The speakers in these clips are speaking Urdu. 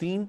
3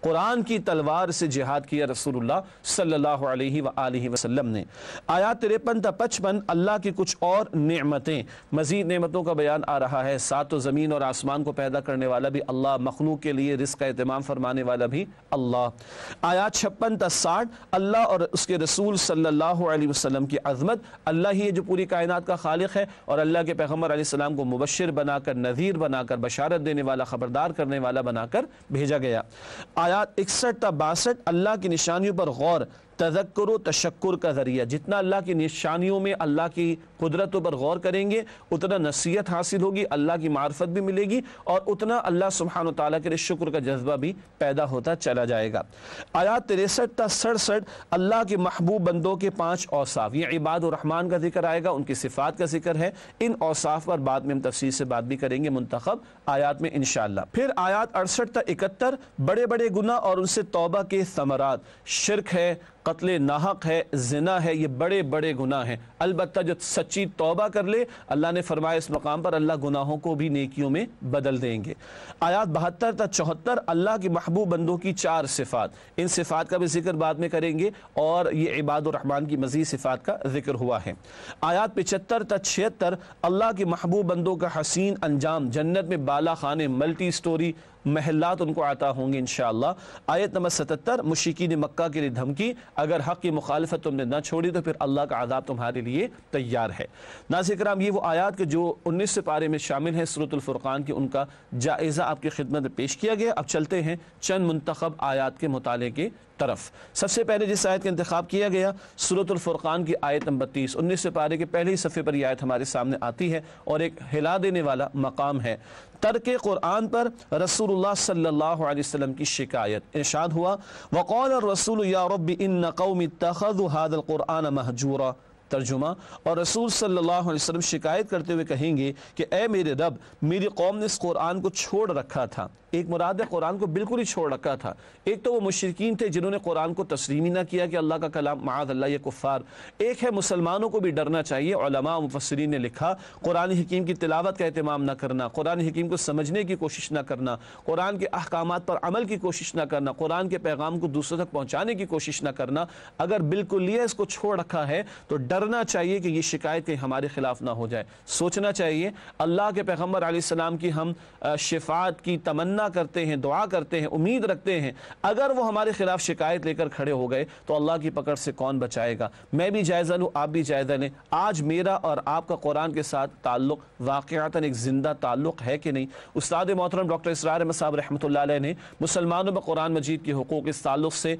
قرآن کی تلوار سے جہاد کیا رسول اللہ صلی اللہ علیہ وآلہ وسلم نے۔ آیات 53 تا 55 اللہ کی کچھ اور نعمتیں، مزید نعمتوں کا بیان آ رہا ہے۔ سات و زمین اور آسمان کو پیدا کرنے والا بھی اللہ، مخلوق کے لیے رزق کا اہتمام فرمانے والا بھی اللہ۔ آیات 56 تا 60 اللہ اور اس کے رسول صلی اللہ علیہ وسلم کی عظمت، اللہ ہی ہے جو پوری کائنات کا خالق ہے اور اللہ کے پیغمبر علیہ السلام کو مبشر بنا کر، نذیر بنا کر، بشارت دینے والا، خبردار کرنے والا بنا کر بھیجا گیا۔ آیات 61 تا 62 اللہ کی نشانیوں پر غور، تذکر و تشکر کا ذریعہ، جتنا اللہ کی نشانیوں میں اللہ کی قدرتوں پر غور کریں گے اتنا نصیحت حاصل ہوگی، اللہ کی معرفت بھی ملے گی اور اتنا اللہ سبحانہ و تعالیٰ کے لیے شکر کا جذبہ بھی پیدا ہوتا چلا جائے گا۔ آیات 63 تا 67 اللہ کے محبوب بندوں کے 5 اوصاف، یہ عباد الرحمن کا ذکر آئے گا، ان کی صفات کا ذکر ہے۔ ان اوصاف پر بعد میں ہم تفصیل سے بات بھی کریں گے منتخب آیات میں انشاءاللہ۔ پھر آیات 68 تا 71 بڑے بڑے گناہ اور ان سے توبہ کے ثمرات، شرک ہے، قتل ناحق ہے، زنا ہے، یہ بڑے بڑے گناہ ہیں، البتہ جو سچی توبہ کر لے اللہ نے فرمایا اس مقام پر اللہ گناہوں کو بھی نیکیوں میں بدل دیں گے۔ آیات 72 تا 74 اللہ کے محبوب بندوں کی 4 صفات، ان صفات کا بھی ذکر بعد میں کریں گے اور یہ عباد الرحمن کی مزید صفات کا ذکر ہوا ہے۔ آیات 75 تا 76 اللہ کے محبوب بندوں کا حسین انجام، جنت میں بالا خانے، ملٹی سٹوری محلات ان کو عطا ہوں گے انشاءاللہ۔ آیت نمبر 77 مشرکین مکہ کے لیے دھمکی، اگر حق کی مخالفت تم نے نہ چھوڑی تو پھر اللہ کا عذاب تمہارے لیے تیار ہے۔ ناظرین کرام، یہ وہ آیات کے جو 19 پارے میں شامل ہیں سورۃ الفرقان کی، ان کا جائزہ آپ کی خدمت میں پیش کیا گیا۔ اب چلتے ہیں چند منتخب آیات کے مطالعے کے طرف۔ سب سے پہلے جس آیت کا انتخاب کیا گیا سورۃ الفرقان کی آیت نمبر 30، 19 پارے کے پہلے ہی صفحے پر یہ آیت ہمارے سامنے آتی ہے اور ایک ہلا دینے والا مقام ہے۔ ترک قرآن پر رسول اللہ صلی اللہ علیہ وسلم کی شکایت، ارشاد ہوا وقال الرسول یا رب ان قوم اتخذوا هذا القرآن مہجورا۔ ترجمہ، اور رسول صلی اللہ علیہ وسلم شکایت کرتے ہوئے کہیں گے کہ اے میرے رب، میری قوم نے اس قرآن کو چھوڑ رکھا تھا۔ ایک مراد ہے قرآن کو بالکل ہی چھوڑ رکھا تھا۔ ایک تو وہ مشرکین تھے جنہوں نے قرآن کو تسلیم ہی نہ کیا کہ اللہ کا کلام، معاذ اللہ یہ کفار۔ ایک ہے مسلمانوں کو بھی ڈرنا چاہیے، علماء و مفسرین نے لکھا قرآن حکیم کی تلاوت کا اہتمام نہ کرنا، قرآن حکیم کو سمجھنے کی کوشش نہ کرنا، قرآن کے احکامات پر عمل کی کوشش نہ کرنا، قرآن کے پیغام کو دوسروں تک پہنچانے کی کوشش نہ کرنا۔ اگر بالکل یہ اس کو چھوڑ رکھا ہے تو ڈرنا چاہیے کہ یہ شکایت کہیں ہمارے خلاف نہ ہو جائے۔ سوچنا چاہیے اللہ کے پیغمبر علیہ السلام کی ہم شفاعت کی تمنا کرتے ہیں، دعا کرتے ہیں، امید رکھتے ہیں، اگر وہ ہمارے خلاف شکایت لے کر کھڑے ہو گئے تو اللہ کی پکڑ سے کون بچائے گا؟ میں بھی جائزہ لوں، آپ بھی جائزہ لیں، آج میرا اور آپ کا قرآن کے ساتھ تعلق واقعتاً ایک زندہ تعلق ہے کہ نہیں؟ استاد محترم ڈاکٹر اسرار احمد صاحب رحمۃ اللہ علیہ نے مسلمانوں میں قرآن مجید کے حقوق اس تعلق سے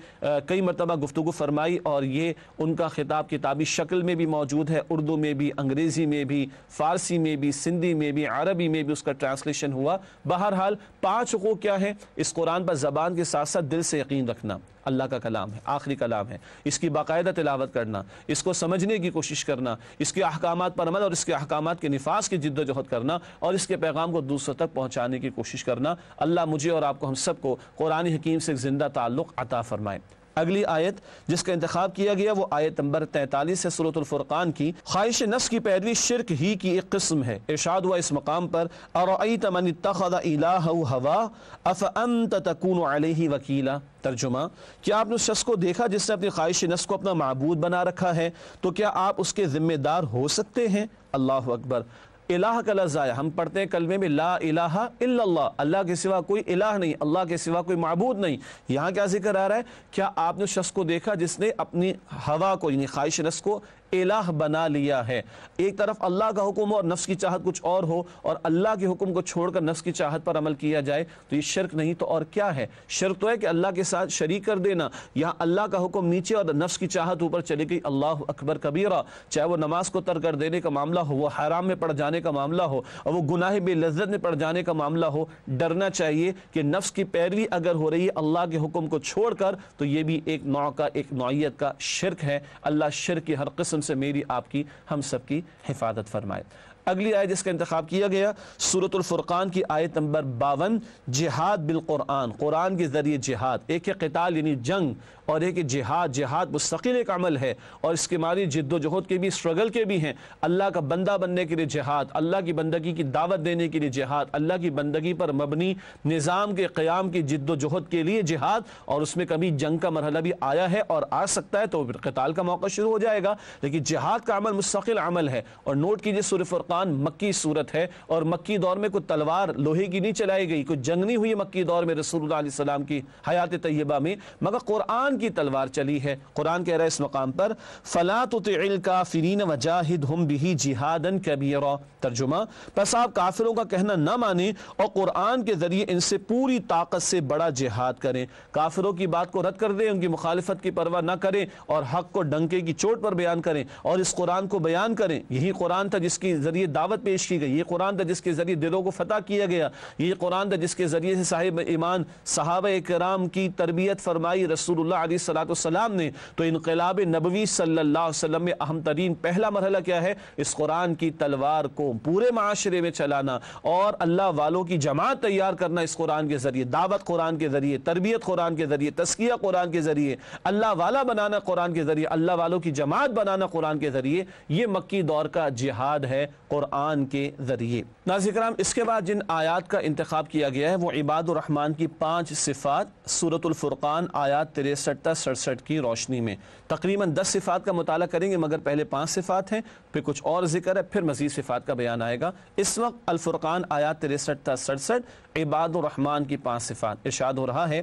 کئی مرتبہ گفتگو فرمائی اور یہ ان کا خطاب کتابی شکل میں بھی موجود ہے، اردو میں بھی، انگریزی میں بھی، فارسی میں بھی، سندھی میں بھی، عربی میں بھی اس کا ٹرانسلیشن ہوا۔ بہرحال 5 حقوق کیا ہیں؟ اس قرآن پر زبان کے ساتھ ساتھ دل سے یقین رکھنا، اللہ کا کلام ہے، آخری کلام ہے، اس کی باقاعدہ تلاوت کرنا، اس کو سمجھنے کی کوشش کرنا، اس کے احکامات پر عمل اور اس کے احکامات کے نفاذ کی جد و جہد کرنا اور اس کے پیغام کو دوسروں تک پہنچانے کی کوشش کرنا۔ اللہ مجھے اور آپ کو، ہم سب کو قرآن حکیم سے ایک زندہ تعلق عطا فرمائے۔ اگلی آیت جس کا انتخاب کیا گیا وہ آیت نمبر 43 ہے سورۃ الفرقان کی۔ خواہش نفس کی پیروی شرک ہی کی ایک قسم ہے۔ ارشاد ہوا اس مقام پر ارأیت من اتخذ الہہ ہوا افانت تکون علیہ وکیلا۔ ترجمہ، کیا آپ نے اس شخص کو دیکھا جس نے اپنی خواہش نفس کو اپنا معبود بنا رکھا ہے، تو کیا آپ اس کے ذمہ دار ہو سکتے ہیں؟ اللہ اکبر۔ الہ کا لفظ آیا، ہم پڑھتے ہیں کلمے میں لا الہ الا اللہ، اللہ کے سوا کوئی الہ نہیں، اللہ کے سوا کوئی معبود نہیں۔ یہاں کیا ذکر آ رہا ہے؟ کیا آپ نے اس شخص کو دیکھا جس نے اپنی ہوا کو یعنی خواہش نفس کو الہ بنا لیا ہے؟ ایک طرف اللہ کا حکم ہو اور نفس کی چاہت کچھ اور ہو، اور اللہ کے حکم کو چھوڑ کر نفس کی چاہت پر عمل کیا جائے تو یہ شرک نہیں تو اور کیا ہے؟ شرک تو ہے کہ اللہ کے ساتھ شریک کر دینا۔ یہاں اللہ کا حکم نیچے اور نفس کی چاہت اوپر چلی گئی، اللہ اکبر کبیرہ، چاہے وہ نماز کو ترک کر دینے کا معاملہ ہو، وہ حرام میں پڑ جانے کا معاملہ ہو، اور وہ گناہ بے لذت میں پڑ جانے کا معاملہ ہو۔ ڈرنا چاہیے کہ نفس کی پیروی اگر ہو رہی ہے اللہ کے حکم کو چھوڑ کر تو یہ بھی ایک نوع کا، ایک نوعیت کا شرک ہے۔ اللہ شرک کی ہر قسم سے میری، آپ کی، ہم سب کی حفاظت فرمائے۔ اگلی آیت جس کا انتخاب کیا گیا سورۃ الفرقان کی آیت نمبر 52، جہاد بالقرآن، قرآن کے ذریعے جہاد۔ ایک ہے قتال یعنی جنگ، اور ایک ہے جہاد۔ جہاد مستقل ایک عمل ہے اور اس کے معنی جد و جہد کے بھی، اسٹرگل کے بھی ہیں۔ اللہ کا بندہ بننے کے لیے جہاد، اللہ کی بندگی کی دعوت دینے کے لیے جہاد، اللہ کی بندگی پر مبنی نظام کے قیام کی جد و جہد کے لیے جہاد، اور اس میں کبھی جنگ کا مرحلہ بھی آیا ہے اور آ سکتا ہے تو پھر قتال کا موقع شروع ہو جائے گا، لیکن جہاد کا عمل مستقل عمل ہے۔ اور نوٹ کیجئے سورہ فرقان مکی صورت ہے اور مکی دور میں کوئی تلوار لوہے کی نہیں چلائی گئی، کوئی جنگ نہیں ہوئی مکی دور میں رسول اللہ علیہ السلام کی حیات طیبہ میں، مگر قرآن کی تلوار چلی ہے۔ قرآن کہہ رہا ہے اس مقام پر فَلَا تُطِعِ الْكَافِرِينَ وَجَاهِدْهُمْ بِهِ جِهَادًا كَبِيرًا۔ ترجمہ، پس آپ کافروں کا کہنا نہ مانیں اور قرآن کے ذریعے ان سے پوری طاقت سے بڑا جہاد کریں۔ کافروں کی بات کو رد کر دیں، ان کی مخالفت کی پرواہ نہ کریں اور حق کو ڈنکے کی چوٹ پر بیان کریں اور اس قرآن کو بیان کریں۔ یہی قرآن تھا جس کے ذریعے دعوت پیش کی گئی، یہ قرآن تھا جس کے ذریعے دلوں کو فتح کیا گیا، یہ قرآن تھا جس کے ذریعے سے صاحب ایمان صحابہ کرام کی تربیت فرمائی رسول اللہ علیہ السلام نے۔ تو انقلاب نبوی صلی اللہ علیہ وسلم میں اہم ترین پہلا مرحلہ کیا ہے؟ اس قرآن کی تلوار کو پورے معاشرے میں چلانا اور اللہ والوں کی جماعت تیار کرنا اس قرآن کے ذریعے، دعوت قرآن کے ذریعے، تربیت قرآن کے ذریعے، تزکیہ قرآن کے ذریعے، اللہ والا بنانا قرآن کے ذریعے، اللہ والوں کی جماعت بنانا قرآن کے ذریعے۔ یہ مکی دور کا جہاد ہے قرآن کے ذریعے۔ ناظرین کرام، اس کے بعد جن آیات کا انتخاب کیا گیا ہے وہ عباد الرحمن کی 5 صفات سورۃ الفرقان آیات 63 تا 67 کی روشنی میں تقریباً 10 صفات کا مطالعہ کریں گے، مگر پہلے 5 صفات ہیں، پھر کچھ اور ذکر ہے، پھر مزید صفات کا بیان آئے گا۔ اس وقت الفرقان آیات 63 تا 67 عباد الرحمن کی 5 صفات ارشاد ہو رہا ہے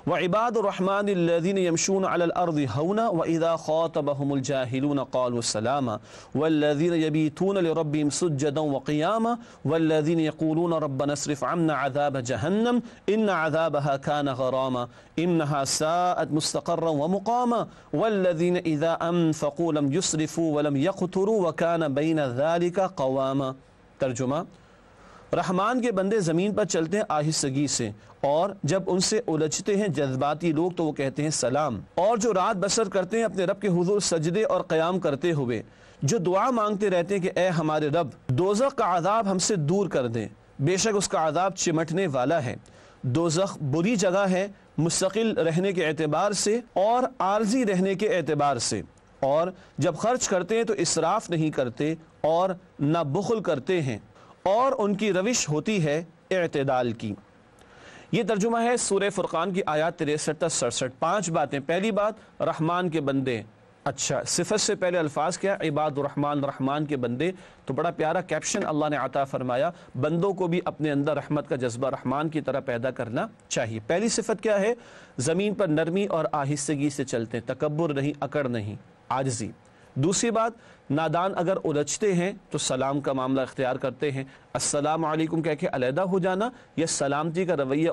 وَعِبَادُ الرَّحْمَنِ الَّذِينَ يَمْشُونَ عَلَى الْأَرْضِ هَوْنًا وَإِذَا خَاطَبَهُمُ الْجَاهِلُونَ قَالُوا سَلَامًا وَالَّذِينَ يَبِيتُونَ لِرَبِّهِمْ سُجَّدًا وَقِيَامًا وَالَّذِينَ يَقُولُونَ رَبَّنَا اصْرِفْ عَنَّا عَذَابَ جَهَنَّمَ إِنَّ عَذَابَهَا كَانَ غَرَامًا إِنَّهَا سَاءَتْ مُسْتَقَرًّا وَمُقَامًا وَالَّذِينَ إِذَا أَنفَقُوا لَمْ يُسْرِفُوا وَلَمْ يَقْتُرُوا وَكَانَ بَيْنَ ذَلِكَ قَوَامًا۔ ترجمہ، رحمان کے بندے زمین پر چلتے ہیں آہستگی سے، اور جب ان سے الجھتے ہیں جذباتی لوگ تو وہ کہتے ہیں سلام، اور جو رات بسر کرتے ہیں اپنے رب کے حضور سجدے اور قیام کرتے ہوئے، جو دعا مانگتے رہتے ہیں کہ اے ہمارے رب دوزخ کا عذاب ہم سے دور کر دیں، بے شک اس کا عذاب چمٹنے والا ہے۔ دوزخ بری جگہ ہے مستقل رہنے کے اعتبار سے اور عارضی رہنے کے اعتبار سے، اور جب خرچ کرتے ہیں تو اسراف نہیں کرتے اور نہ بخل کرتے ہیں، اور ان کی روش ہوتی ہے اعتدال کی۔ یہ ترجمہ ہے سورہ فرقان کی آیات 63 تا 67۔ 5 باتیں۔ پہلی بات، رحمان کے بندے۔ اچھا، صفت سے پہلے الفاظ کیا؟ عباد الرحمن، رحمان کے بندے۔ تو بڑا پیارا کیپشن اللہ نے عطا فرمایا، بندوں کو بھی اپنے اندر رحمت کا جذبہ رحمان کی طرح پیدا کرنا چاہیے۔ پہلی صفت کیا ہے؟ زمین پر نرمی اور آہستگی سے چلتے ہیں، تکبر نہیں، اکڑ نہیں، عاجزی۔ دوسری بات، نادان اگر الجھتے ہیں تو سلام کا معاملہ اختیار کرتے ہیں، السلام علیکم کہہ کے علیحدہ ہو جانا یا سلامتی کا رویہ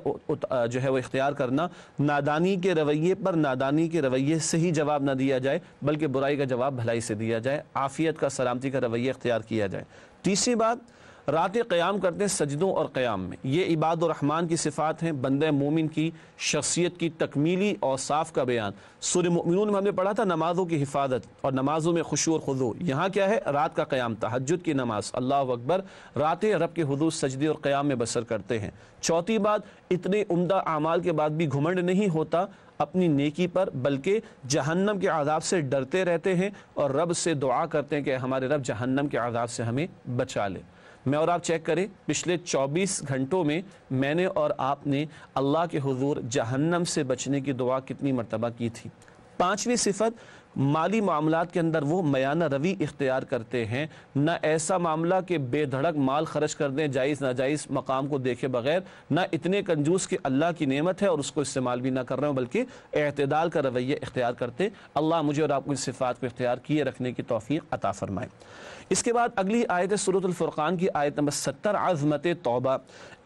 جو ہے وہ اختیار کرنا، نادانی کے رویے پر نادانی کے رویے سے ہی جواب نہ دیا جائے بلکہ برائی کا جواب بھلائی سے دیا جائے، عافیت کا، سلامتی کا رویہ اختیار کیا جائے۔ تیسری بات، راتیں قیام کرتے ہیں سجدوں اور قیام میں۔ یہ عباد الرحمن کی صفات ہیں، بندہ مومن کی شخصیت کی تکمیلی اوصاف کا بیان۔ سورہ مومنون میں ہم نے پڑھا تھا نمازوں کی حفاظت اور نمازوں میں خشوع اور خضوع۔ یہاں کیا ہے؟ رات کا قیام، تہجد کی نماز، اللہ اکبر، راتیں رب کے حضور سجدے اور قیام میں بسر کرتے ہیں۔ چوتھی بات، اتنے عمدہ اعمال کے بعد بھی گھمنڈ نہیں ہوتا اپنی نیکی پر، بلکہ جہنم کے عذاب سے ڈرتے رہتے ہیں اور رب سے دعا کرتے ہیں کہ ہمارے رب جہنم کے عذاب سے ہمیں بچا لے۔ میں اور آپ چیک کریں پچھلے 24 گھنٹوں میں میں نے اور آپ نے اللہ کے حضور جہنم سے بچنے کی دعا کتنی مرتبہ کی تھی۔ 5ویں صفت، مالی معاملات کے اندر وہ میانہ روی اختیار کرتے ہیں، نہ ایسا معاملہ کہ بے دھڑک مال خرچ کر دیں جائز ناجائز مقام کو دیکھے بغیر، نہ اتنے کنجوس کہ اللہ کی نعمت ہے اور اس کو استعمال بھی نہ کر رہے ہوں، بلکہ اعتدال کا رویہ اختیار کرتے۔ اللہ مجھے اور آپ کو اس صفات کو اختیار کیے رکھنے کی توفیق عطا فرمائے۔ اس کے بعد اگلی آیت ہے سورۃ الفرقان کی آیت نمبر 70، عظمت توبہ۔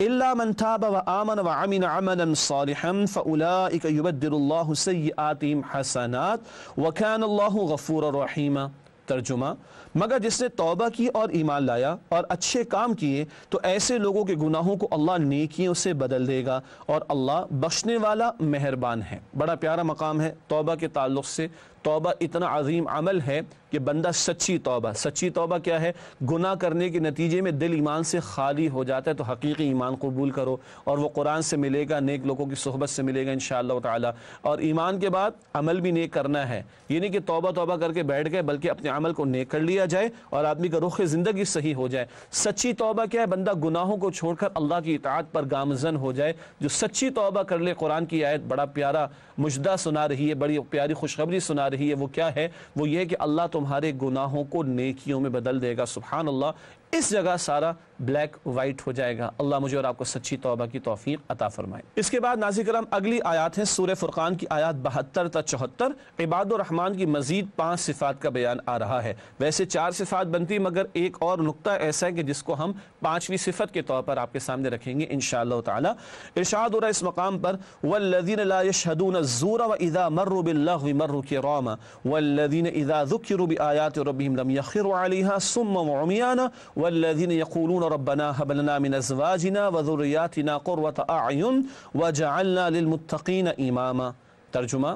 الا من تاب وآمن وعمل عملا صالحا فاولئک یبدل اللہ سیئاتہم حسنات وکان اللہ غفورا رحیما۔ ترجمہ، مگر جس نے توبہ کی اور ایمان لایا اور اچھے کام کیے تو ایسے لوگوں کے گناہوں کو اللہ نیکیوں سے بدل دے گا اور اللہ بخشنے والا مہربان ہے۔ بڑا پیارا مقام ہے توبہ کے تعلق سے۔ توبہ اتنا عظیم عمل ہے کہ بندہ سچی توبہ کیا ہے؟ گناہ کرنے کے نتیجے میں دل ایمان سے خالی ہو جاتا ہے، تو حقیقی ایمان قبول کرو اور وہ قرآن سے ملے گا، نیک لوگوں کی صحبت سے ملے گا انشاءاللہ تعالی۔ اور ایمان کے بعد عمل بھی نیک کرنا ہے، یہ نہیں کہ توبہ کر کے بیٹھ گئے، بلکہ اپنے عمل کو نیک کر لیا جائے اور آدمی کا رخ زندگی صحیح ہو جائے۔ سچی توبہ کیا ہے؟ بندہ گناہوں کو چھوڑ کر اللہ کی اطاعت پر گامزن ہو جائے۔ جو سچی توبہ کر لے، قرآن کی آیت بڑا پیارا مجدہ سنا رہی ہے، بڑی پیاری خوشخبری سنا رہی ہے۔ وہ کیا ہے؟ وہ یہ کہ اللہ تمہارے گناہوں کو نیکیوں میں بدل دے گا۔ سبحان اللہ، اس جگہ سارا بلیک وائٹ ہو جائے گا۔ اللہ مجھے اور آپ کو سچی توبہ کی توفیق عطا فرمائے۔ اس کے بعد ناظرین کرام اگلی آیات ہیں سورہ فرقان کی آیات 72 تا 74۔ عباد الرحمن کی مزید 5 صفات کا بیان آ رہا ہے۔ ویسے 4 صفات بنتی، مگر ایک اور نقطہ ایسا ہے کہ جس کو ہم 5ویں صفت کے طور پر آپ کے سامنے رکھیں گے انشاءاللہ تعالی۔ ارشاد ہو رہا ہے اس مقام پر، والذین لا یشہدون الزور واذا مروا باللغو مروا کراما والذین اذا ذکروا بآیات ربهم لم یخروا علیہا صما وعمیانا والذین یقولون ربنا هب لنا من ازواجنا وذریاتنا قرۃ اعین وجعلنا للمتقین اماما۔ ترجمہ،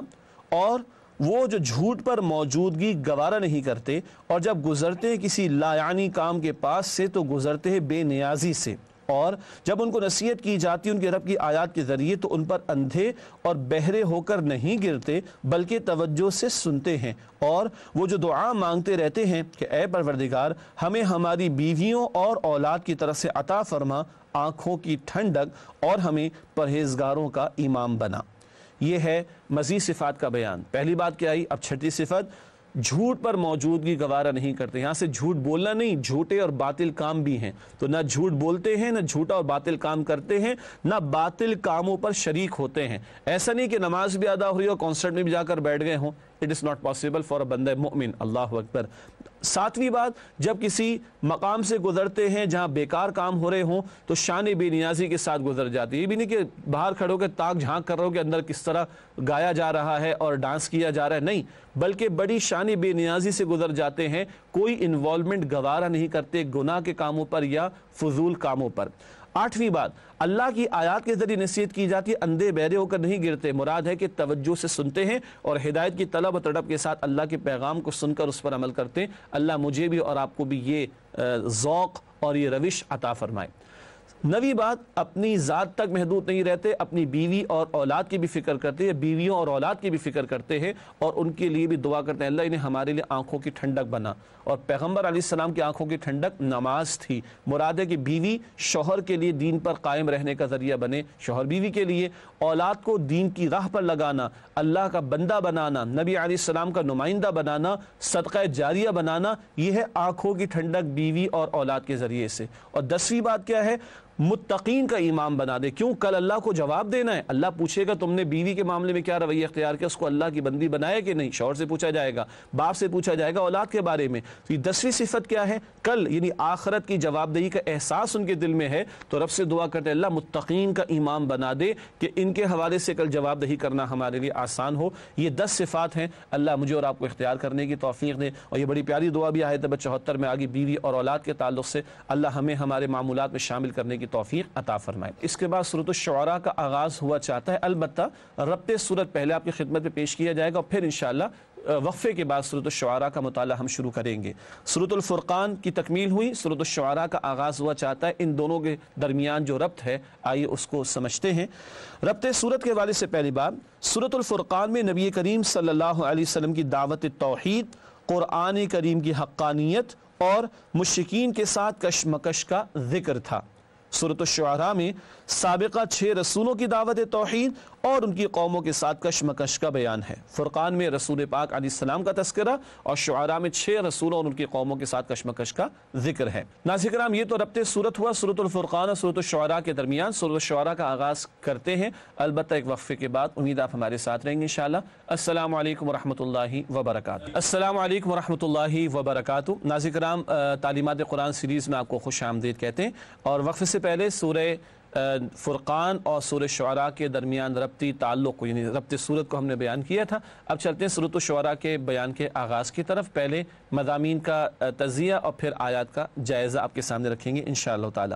اور وہ جو جھوٹ پر موجودگی گوارا نہیں کرتے اور جب گزرتے ہیں کسی لا یعنی کام کے پاس سے تو گزرتے ہیں بے نیازی سے، اور جب ان کو نصیحت کی جاتی ان کے رب کی آیات کے ذریعے تو ان پر اندھے اور بہرے ہو کر نہیں گرتے بلکہ توجہ سے سنتے ہیں، اور وہ جو دعا مانگتے رہتے ہیں کہ اے پروردگار ہمیں ہماری بیویوں اور اولاد کی طرف سے عطا فرما آنکھوں کی ٹھنڈک اور ہمیں پرہیزگاروں کا امام بنا۔ یہ ہے مزید صفات کا بیان۔ پہلی بات کیا آئی؟ اب 6ٹھی صفت، جھوٹ پر موجودگی گوارا نہیں کرتے۔ یہاں سے جھوٹ بولنا نہیں، جھوٹے اور باطل کام بھی ہیں، تو نہ جھوٹ بولتے ہیں، نہ جھوٹا اور باطل کام کرتے ہیں، نہ باطل کاموں پر شریک ہوتے ہیں۔ ایسا نہیں کہ نماز بھی ادا ہوئی اور کانسرٹ میں بھی جا کر بیٹھ گئے ہوں، it is not possible for a بندہ مومن۔ اللہ اکبر۔ 7ویں بات، جب کسی مقام سے گزرتے ہیں جہاں بیکار کام ہو رہے ہوں تو شان بے نیازی کے ساتھ گزر جاتی ہے۔ یہ بھی نہیں کہ باہر کھڑے ہو کے تاک جھانک کر رہے ہو کہ اندر کس طرح گایا جا رہا ہے اور ڈانس کیا جا رہا ہے، نہیں، بلکہ بڑی شان بے نیازی سے گزر جاتے ہیں، کوئی انوالومنٹ گوارا نہیں کرتے گناہ کے کاموں پر یا فضول کاموں پر۔ 8ویں بات، اللہ کی آیات کے ذریعے نصیحت کی جاتی ہے، اندھے بہرے ہو کر نہیں گرتے، مراد ہے کہ توجہ سے سنتے ہیں اور ہدایت کی طلب و تڑپ کے ساتھ اللہ کے پیغام کو سن کر اس پر عمل کرتے ہیں۔ اللہ مجھے بھی اور آپ کو بھی یہ ذوق اور یہ روش عطا فرمائے۔ 9ویں بات، اپنی ذات تک محدود نہیں رہتے، اپنی بیوی اور اولاد کی بھی فکر کرتے ہیں، بیویوں اور اولاد کی بھی فکر کرتے ہیں اور ان کے لیے بھی دعا کرتے ہیں اللہ انہیں ہمارے لیے آنکھوں کی ٹھنڈک بنا۔ اور پیغمبر علیہ السلام کی آنکھوں کی ٹھنڈک نماز تھی۔ مراد ہے کہ بیوی شوہر کے لیے دین پر قائم رہنے کا ذریعہ بنے، شوہر بیوی کے لیے اولاد کو دین کی راہ پر لگانا، اللہ کا بندہ بنانا، نبی علیہ السلام کا نمائندہ بنانا، صدقہ جاریہ بنانا، یہ ہے آنکھوں کی ٹھنڈک بیوی اور اولاد کے ذریعے سے۔ اور 10ویں بات کیا ہے؟ متقین کا امام بنا دے۔ کیوں؟ کل اللہ کو جواب دینا ہے، اللہ پوچھے گا تم نے بیوی کے معاملے میں کیا رویہ اختیار کیا، اس کو اللہ کی بندی بنایا کہ نہیں، شوہر سے پوچھا جائے گا، باپ سے پوچھا جائے گا اولاد کے بارے میں۔ تو یہ 10ویں صفت کیا ہے؟ کل یعنی آخرت کی جواب دہی کا احساس ان کے دل میں ہے، تو رب سے دعا کرتے اللہ متقین کا امام بنا دے کہ ان کے حوالے سے کل جواب دہی کرنا ہمارے لیے آسان ہو۔ یہ 10 صفات ہیں، اللہ مجھے اور آپ کو اختیار کرنے کی توفیق دے۔ اور یہ بڑی پیاری دعا بھی آیت نمبر 74 میں آگے بیوی اور اولاد کے تعلق سے، اللہ ہمیں ہمارے معمولات میں شامل کرنے کی توفیق عطا فرمائے۔ اس کے بعد سورۃ الشعراء کا آغاز ہوا چاہتا ہے، البتہ ربط سورت پہلے آپ کی خدمت میں پیش کیا جائے گا اور پھر انشاءاللہ وقفے کے بعد سورۃ الشعراء کا مطالعہ ہم شروع کریں گے۔ سورۃ الفرقان کی تکمیل ہوئی، سورۃ الشعراء کا آغاز ہوا چاہتا ہے، ان دونوں کے درمیان جو ربط ہے آئیے اس کو سمجھتے ہیں۔ ربط سورت کے حوالے سے پہلی بات، سورۃ الفرقان میں نبی کریم صلی اللہ علیہ وسلم کی دعوت توحید، قرآن کریم کی حقانیت اور مشرکین کے ساتھ کشمکش کا ذکر تھا۔ سورۃ الشعراء میں سابقہ 6 رسولوں کی دعوت توحید اور ان کی قوموں کے ساتھ کشمکش کا بیان ہے۔ فرقان میں رسول پاک علیہ السلام کا تذکرہ اور شعراء میں 6 رسولوں اور ان کی قوموں کے ساتھ کشمکش کا ذکر ہے۔ ناظرین کرام، یہ تو ربط سورت ہوا سورۃ الفرقان اور سورۃ الشعراء کے درمیان۔ سورۃ الشعراء کا آغاز کرتے ہیں، البتہ ایک وقفے کے بعد۔ امید آپ ہمارے ساتھ رہیں گے انشاءاللہ۔ السلام علیکم ورحمۃ اللہ وبرکاتہ۔ السلام علیکم ورحمۃ اللہ وبرکاتہ۔ ناظرین کرام، تعلیمات قرآن سیریز میں آپ کو خوش آمدید کہتے ہیں، اور وقفے سے پہلے سورہ فرقان اور سورہ شعراء کے درمیان ربطی تعلق یعنی ربط صورت کو ہم نے بیان کیا تھا۔ اب چلتے ہیں سورۃ الشعراء کے بیان کے آغاز کی طرف۔ پہلے مضامین کا تجزیہ اور پھر آیات کا جائزہ آپ کے سامنے رکھیں گے انشاءاللہ تعالی۔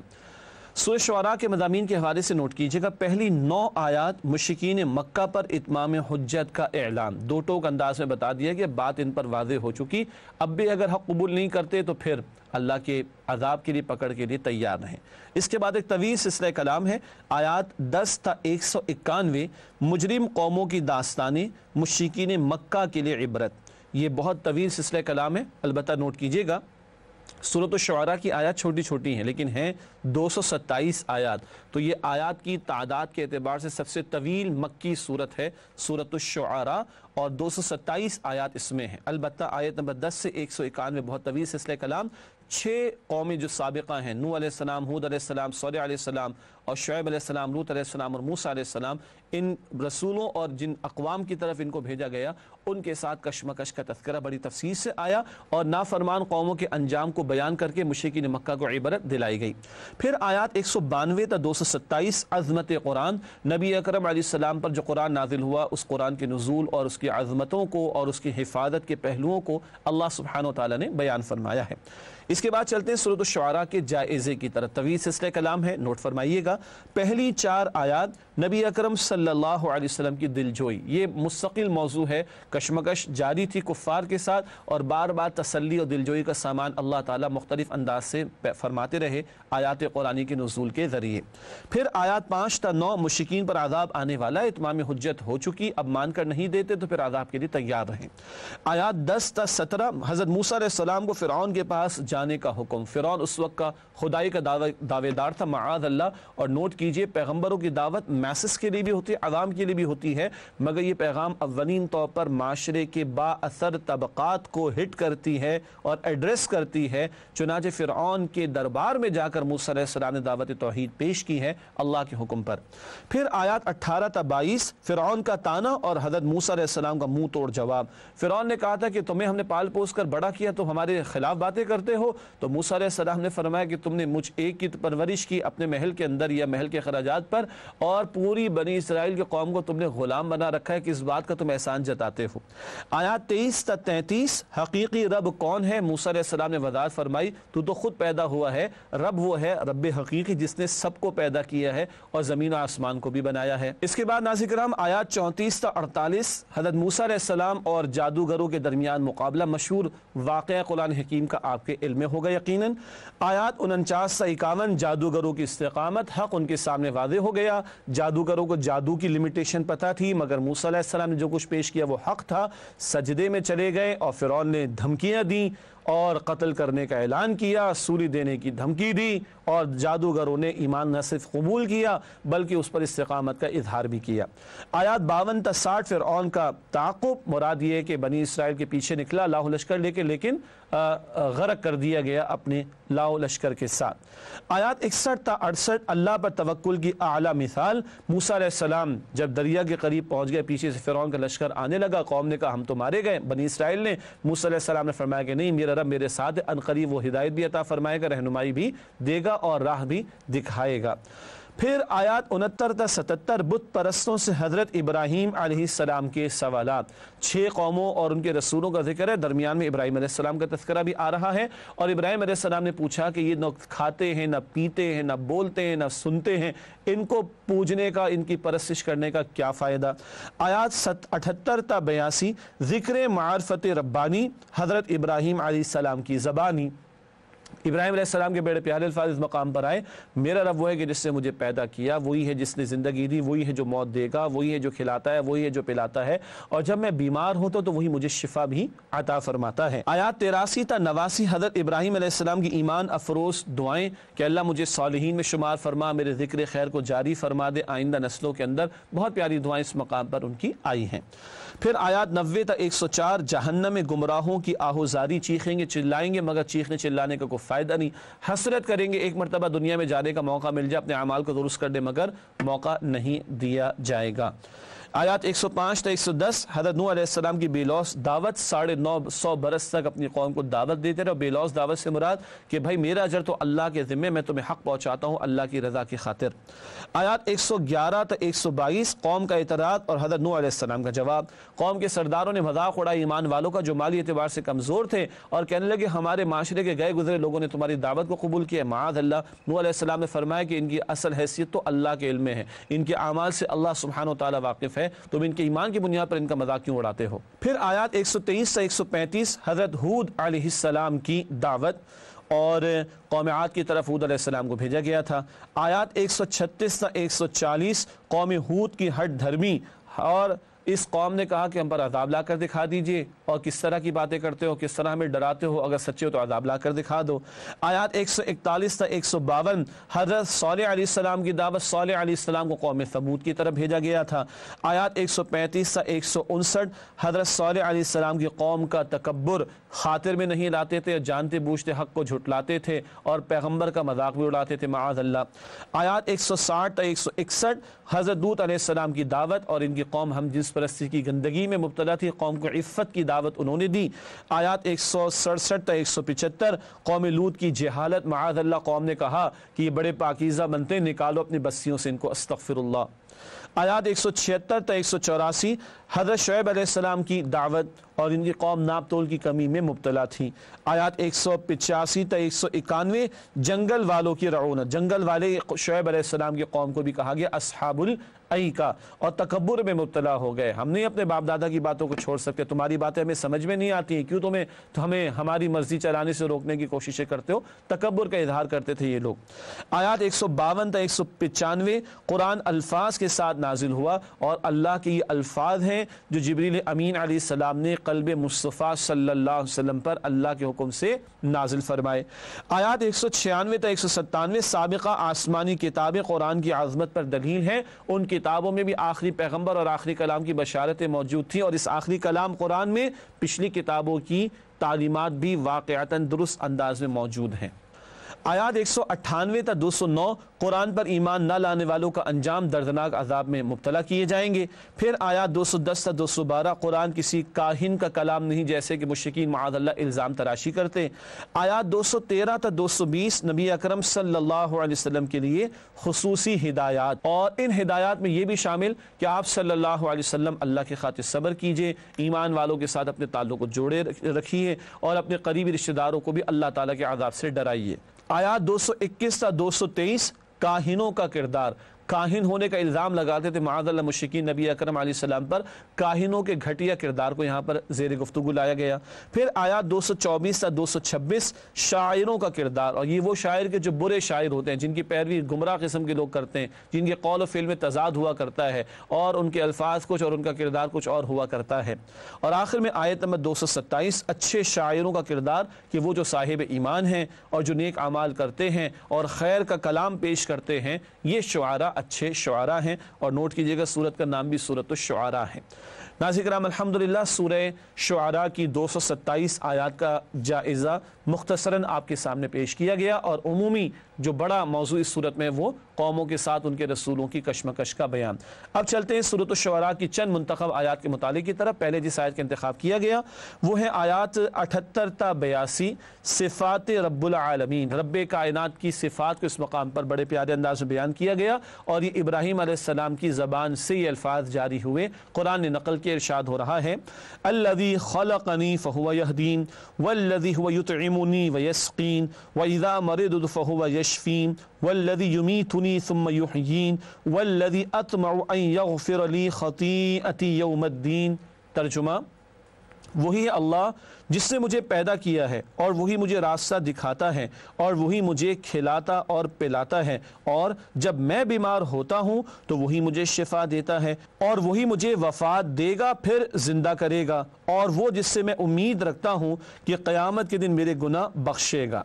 سورہ شعراء کے مضامین کے حوالے سے نوٹ کیجئے گا، پہلی 9 آیات مشرکین مکہ پر اتمام حجت کا اعلان، دو ٹوک انداز میں بتا دیا کہ بات ان پر واضح ہو چکی، اب بھی اگر حق قبول نہیں کرتے تو پھر اللہ کے عذاب کے لیے پکڑ کے لیے تیار رہیں۔ اس کے بعد ایک طویل سلسلہ کلام ہے، آیات 10 تا 191، مجرم قوموں کی داستانیں، مشرکین مکہ کے لیے عبرت۔ یہ بہت طویل سلسلہ کلام ہے، البتہ نوٹ کیجئے گا سورۃ الشعراء کی آیات چھوٹی چھوٹی ہیں لیکن ہیں 227 آیات، تو یہ آیات کی تعداد کے اعتبار سے سب سے طویل مکی صورت ہے سورۃ الشعراء، اور 227 آیات اس میں ہیں۔ البتہ آیت نمبر 10 سے 191 بہت طویل سلسلہ کلام، 6 قومیں جو سابقہ ہیں، نوح علیہ السلام، ہود علیہ السلام، صالح علیہ السلام اور شعیب علیہ السلام، لوط علیہ السلام اور موسیٰ علیہ السلام، ان رسولوں اور جن اقوام کی طرف ان کو بھیجا گیا ان کے ساتھ کشمکش کا تذکرہ بڑی تفصیل سے آیا، اور نافرمان قوموں کے انجام کو بیان کر کے مشرکین مکہ کو عبرت دلائی گئی۔ پھر آیات 192 تا 227، عظمت قرآن، نبی اکرم علیہ السلام پر جو قرآن نازل ہوا اس قرآن کے نزول اور اس کی عظمتوں کو اور اس کی حفاظت کے پہلوؤں کو اللہ سبحانہ وتعالی نے بیان فرمایا ہے۔ اس کے بعد چلتے ہیں سورۃ الشعراء کے جائزے کی طرف، طویل سلسلہ کلام ہے، نوٹ فرمائیے گا۔ پہلی 4 آیات نبی اکرم صلی اللہ علیہ وسلم کی دل جوئی، یہ مستقل موضوع ہے، کشمکش جاری تھی کفار کے ساتھ اور بار بار تسلی اور دل جوئی کا سامان اللہ تعالیٰ مختلف انداز سے فرماتے رہے آیات قرآنی کے نزول کے ذریعے۔ پھر آیات 5 تا 9، مشرکین پر عذاب آنے والا، اتمام حجت ہو چکی، اب مان کر نہیں دیتے تو پھر عذاب کے لیے تیار رہیں۔ آیات 10 تا 17، حضرت موسیٰ علیہ السلام کو فرعون کے پاس جانے کا حکم، فرعون اس وقت کا خدائی کا دعوے دار تھا معاذ اللہ، اور نوٹ کیجئے پیغمبروں کی دعوت میسز کے لیے بھی ہوتی ہے، عوام کے لیے بھی ہوتی ہے، مگر یہ پیغام اولین طور پر معاشرے کے با اثر طبقات کو ہٹ کرتی ہے اور ایڈریس کرتی ہے، چنانچہ فرعون کے دربار میں جا کر موسیٰ علیہ السلام نے دعوت توحید پیش کی ہے اللہ کے حکم پر۔ پھر آیات 18 تا 22، فرعون کا طعنہ اور حضرت موسیٰ علیہ السلام کا منہ توڑ جواب۔ فرعون نے کہا تھا کہ تمہیں ہم نے پال پوس کر بڑا کیا، تم ہمارے خلاف باتیں کرتے ہو، تو موسیٰ علیہ السلام نے فرمایا کہ تم نے مجھ ایک کی پرورش کی اپنے محل کے اندر یا محل کے خراجات پر، اور پوری بنی اسرائیل کے قوم کو تم نے غلام بنا رکھا ہے، کس بات کا تم احسان جتاتے ہو۔ آیات 23 تا 33، حقیقی رب کون ہے؟ موسیٰ علیہ السلام نے وضاحت فرمائی، تو خود پیدا ہوا ہے، رب وہ ہے رب حقیقی جس نے سب کو پیدا کیا ہے اور زمین و آسمان کو بھی بنایا ہے۔ اس کے بعد ناظرین کرام آیات 34 تا 48، حضرت موسیٰ علیہ السلام اور جادوگروں کے درمیان مقابلہ، مشہور واقعہ قرآن حکیم کا آپ کے علم میں ہوگا یقیناً۔ آیات 49 تا 51، جادوگروں کی استقامت، حق ان کے سامنے واضح ہو گیا، جادوگروں کو جادو کی لمیٹیشن پتہ تھی مگر موسیٰ علیہ السلام نے جو کچھ پیش کیا وہ حق تھا، سجدے میں چلے گئے اور فرعون نے دھمکیاں دیں اور قتل کرنے کا اعلان کیا، سولی دینے کی دھمکی دی، اور جادوگروں نے ایمان نہ صرف قبول کیا بلکہ اس پر استقامت کا اظہار بھی کیا۔ آیات 52 تا 60، فرعون کا تعاقب، مراد یہ ہے کہ بنی اسرائیل کے پیچھے نکلا لاہو لشکر لے کے، لیکن غرق کر دیا گیا اپنے لاہو لشکر کے ساتھ۔ آیات 61 تا 68، اللہ پر توکل کی اعلیٰ مثال، موسیٰ علیہ السلام جب دریا کے قریب پہنچ گئے، پیچھے سے فرعون کا لشکر آنے لگا، قوم نے کہا ہم تو مارے گئے، بنی اسرائیل نے، موسیٰ علیہ السلام نے فرمایا کہ نہیں، میرا رب میرے ساتھ ہے، ان قریب وہ ہدایت بھی عطا فرمائے گا، رہنمائی بھی دے گا اور راہ بھی دکھائے گا۔ پھر آیات 69 تا 77، بت پرستوں سے حضرت ابراہیم علیہ السلام کے سوالات، 6 قوموں اور ان کے رسولوں کا ذکر ہے، درمیان میں ابراہیم علیہ السلام کا تذکرہ بھی آ رہا ہے، اور ابراہیم علیہ السلام نے پوچھا کہ یہ نہ کھاتے ہیں، نہ پیتے ہیں، نہ بولتے ہیں، نہ سنتے ہیں، ان کو پوجنے کا، ان کی پرستش کرنے کا کیا فائدہ۔ آیات 78 تا 82، ذکر معرفت ربانی، حضرت ابراہیم علیہ السلام کی زبانی، ابراہیم علیہ السلام کے بڑے پیارے الفاظ اس مقام پر آئے، میرا رب وہ ہے کہ جس نے مجھے پیدا کیا، وہی ہے جس نے زندگی دی، وہی ہے جو موت دے گا، وہی ہے جو کھلاتا ہے، وہی ہے جو پلاتا ہے، اور جب میں بیمار ہوتا تو وہی مجھے شفا بھی عطا فرماتا ہے۔ آیات 83 تا 89، حضرت ابراہیم علیہ السلام کی ایمان افروز دعائیں کہ اللہ مجھے صالحین میں شمار فرما، میرے ذکر خیر کو جاری فرما دے آئندہ نسلوں کے اندر، بہت پیاری دعائیں اس مقام پر ان کی آئی ہیں۔ پھر آیات 90 تا 104، جہنم میں گمراہوں کی آہوزاری، چیخیں گے چلائیں گے مگر چیخنے چلانے کا کوئی فائدہ نہیں، حسرت کریں گے ایک مرتبہ دنیا میں جانے کا موقع مل جائے، اپنے اعمال کو درست کر دے مگر موقع نہیں دیا جائے گا۔ آیات 105 تا 110 حضرت نوح علیہ السلام کی بے لوث دعوت، 950 برس تک اپنی قوم کو دعوت دیتے رہے، اور بے لوث دعوت سے مراد کہ بھائی میرا اجر تو اللہ کے ذمے، میں تمہیں حق پہنچاتا ہوں اللہ کی رضا کی خاطر۔ آیات 111 تا 122 قوم کا اعتراض اور حضرت نوح علیہ السلام کا جواب۔ قوم کے سرداروں نے مذاق اڑایا ایمان والوں کا جو مالی اعتبار سے کمزور تھے، اور کہنے لگے ہمارے معاشرے کے گئے گزرے لوگوں نے تمہاری دعوت کو قبول کیا۔ معاذ اللہ، نوح علیہ السلام نے فرمایا کہ ان کی اصل حیثیت تو اللہ کے علم میں ہے، ان کے اعمال سے اللہ سبحانہ و تعالیٰ واقف ہے، تم ان کے ایمان کی بنیاد پر ان کا مذاق کیوں اڑاتے ہو؟ پھر آیات 123 سے 135 حضرت ہود علیہ السلام کی دعوت اور قوم عاد کی طرف ہود علیہ السلام کو بھیجا گیا تھا۔ آیات 136 سے 140 قوم ہود کی ہٹ دھرمی، اور اس قوم نے کہا کہ ہم پر عذاب لا کر دکھا دیجئے، اور کس طرح کی باتیں کرتے ہو، کس طرح ہمیں ڈراتے ہو، اگر سچے ہو تو عذاب لا کر دکھا دو۔ آیات 141 تا 152 حضرت صالح علیہ السلام کی دعوت، صالح علیہ السلام کو قوم ثمود کی طرف بھیجا گیا تھا۔ آیات 135 تا 159 حضرت صالح علیہ السلام کی قوم کا تکبر خاطر میں نہیں لاتے تھے، جانتے بوجھتے حق کو جھٹلاتے تھے اور پیغمبر کا مذاق بھی اڑاتے تھے، معاذ اللہ۔ آیات 160 تا 161 حضرت لوط علیہ السلام کی دعوت اور ان کی قوم ہم جنس پرستی کی گندگی میں مبتلا تھی، قوم کو عفت کی دعوت انہوں نے دی۔ آیات 167 تا 175 قوم لوط کی جہالت، معاذ اللہ، قوم نے کہا کہ یہ بڑے پاکیزہ بنتے ہیں، نکالو اپنی بستیوں سے ان کو، استغفر اللہ۔ آیات 176 تا 184 حضرت شعیب علیہ السلام کی دعوت اور ان کی قوم ناپ تول کی کمی میں مبتلا تھی۔ آیات 185 تا 191 جنگل والوں کی رعونت، جنگل والے شعیب علیہ السلام کی قوم کو بھی کہا گیا اصحاب الایکہ، اور تکبر میں مبتلا ہو گئے، ہم نہیں اپنے باپ دادا کی باتوں کو چھوڑ سکتے، تمہاری باتیں ہمیں سمجھ میں نہیں آتی ہیں، کیوں ہمیں ہماری مرضی چلانے سے روکنے کی کوششیں کرتے ہو، تکبر کا اظہار کرتے تھے یہ لوگ۔ آیات 152 تا 195 قرآن الفاظ کے ساتھ نازل ہوا، اور اللہ کے یہ الفاظ ہیں جو جبریل امین علیہ السلام نے قلب مصطفیٰ صلی اللہ علیہ وسلم پر اللہ کے حکم سے نازل فرمائے۔ آیات 196 تا 197 سابقہ آسمانی کتابیں قرآن کی عظمت پر دلیل ہیں، ان کتابوں میں بھی آخری پیغمبر اور آخری کلام کی بشارتیں موجود تھیں، اور اس آخری کلام قرآن میں پچھلی کتابوں کی تعلیمات بھی واقعتاً درست انداز میں موجود ہیں۔ آیات 198 تا 209 قرآن پر ایمان نہ لانے والوں کا انجام دردناک عذاب میں مبتلا کیے جائیں گے۔ پھر آیات 210 تا 212 قرآن کسی کاہن کا کلام نہیں جیسے کہ مشرکین معاذ اللہ الزام تراشی کرتے۔ آیات 213 تا 220 نبی اکرم صلی اللہ علیہ وسلم کے لیے خصوصی ہدایات، اور ان ہدایات میں یہ بھی شامل کہ آپ صلی اللہ علیہ وسلم اللہ کی خاطر صبر کیجئے، ایمان والوں کے ساتھ اپنے تعلق کو جوڑے رکھیے، اور اپنے قریبی رشتہ داروں کو بھی اللہ تعالیٰ کے عذاب سے ڈرائیے۔ آیات 221 تا 223 کاہنوں کا کردار، کاہن ہونے کا الزام لگاتے تھے معاذ اللہ مشرکین نبی اکرم علیہ السلام پر، کاہنوں کے گھٹیا کردار کو یہاں پر زیر گفتگو لایا گیا۔ پھر آیات 224 تا 226 شاعروں کا کردار، اور یہ وہ شاعر کے جو برے شاعر ہوتے ہیں، جن کی پیروی گمراہ قسم کے لوگ کرتے ہیں، جن کے قول و فعل میں تضاد ہوا کرتا ہے، اور ان کے الفاظ کچھ اور ان کا کردار کچھ اور ہوا کرتا ہے۔ اور آخر میں آیت نمبر 227 اچھے شاعروں کا کردار، کہ وہ جو صاحب ایمان ہیں اور جو نیک اعمال کرتے ہیں اور خیر کا کلام پیش کرتے ہیں، یہ شعراء اچھے شعراء ہیں۔ اور نوٹ کیجئے گا سورت کا نام بھی سورۃ الشعراء ہے۔ ناظرین کرام الحمدللہ سورہ شعراء کی 227 آیات کا جائزہ مختصراً آپ کے سامنے پیش کیا گیا، اور عمومی جو بڑا موضوع اس صورت میں وہ قوموں کے ساتھ ان کے رسولوں کی کشمکش کا بیان۔ اب چلتے ہیں سورۃ الشعراء کی چند منتخب آیات کے مطالعے کی طرف۔ پہلے جس آیت کا انتخاب کیا گیا وہ ہے آیات 78 تا 82 صفات رب العالمین، رب کائنات کی صفات کو اس مقام پر بڑے پیارے انداز میں بیان کیا گیا، اور یہ ابراہیم علیہ السلام کی زبان سے یہ الفاظ جاری ہوئے، قرآن نے نقل کے ارشاد ہو رہا ہے الذی خلقنی فہو یہدین والذی هو یطعمنی ویسقین واذا مرضت فہو یشفین والذی یمیتنی ثم یحیین والذی اطمع ان یغفر لی خطیئتی یوم الدین۔ ترجمہ، وہی ہے اللہ جس نے مجھے پیدا کیا ہے، اور وہی مجھے راستہ دکھاتا ہے، اور وہی مجھے کھلاتا اور پلاتا ہے، اور جب میں بیمار ہوتا ہوں تو وہی مجھے شفا دیتا ہے، اور وہی مجھے وفات دے گا پھر زندہ کرے گا، اور وہ جس سے میں امید رکھتا ہوں کہ قیامت کے دن میرے گناہ بخشے گا۔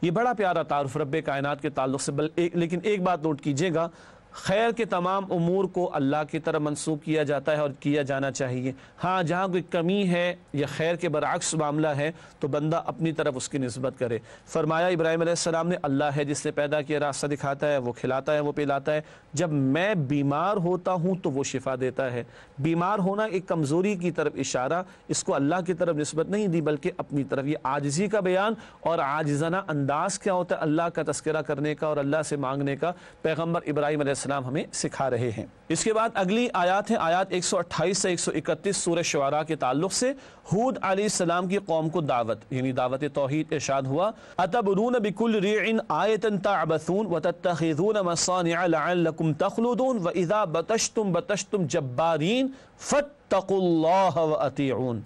یہ بڑا پیارا تعارف رب کائنات کے تعلق سے، لیکن ایک بات نوٹ کیجئے گا، خیر کے تمام امور کو اللہ کی طرف منسوب کیا جاتا ہے اور کیا جانا چاہیے۔ ہاں جہاں کوئی کمی ہے یا خیر کے برعکس معاملہ ہے تو بندہ اپنی طرف اس کی نسبت کرے۔ فرمایا ابراہیم علیہ السلام نے اللہ ہے جس نے پیدا کیا، راستہ دکھاتا ہے، وہ کھلاتا ہے، وہ پلاتا ہے، جب میں بیمار ہوتا ہوں تو وہ شفا دیتا ہے۔ بیمار ہونا ایک کمزوری کی طرف اشارہ، اس کو اللہ کی طرف نسبت نہیں دی بلکہ اپنی طرف۔ یہ عاجزی کا بیان اور عاجزانہ انداز کیا ہوتا ہے اللہ کا تذکرہ کرنے کا اور اللہ سے مانگنے کا، پیغمبر ابراہیم علیہ السلام ہمیں سکھا رہے ہیں۔ اس کے بعد اگلی آیات ہیں آیات 128 سے 131 سورہ شعراء کے تعلق سے ہود علیہ السلام کی قوم کو دعوت یعنی دعوت توحید ارشاد ہوا، اتبنون بکل ریع آیۃ تعبثون وتتخذون مصانع لعلکم تخلدون واذا بطشتم بطشتم جبارین فاتقوا اللہ واطیعون۔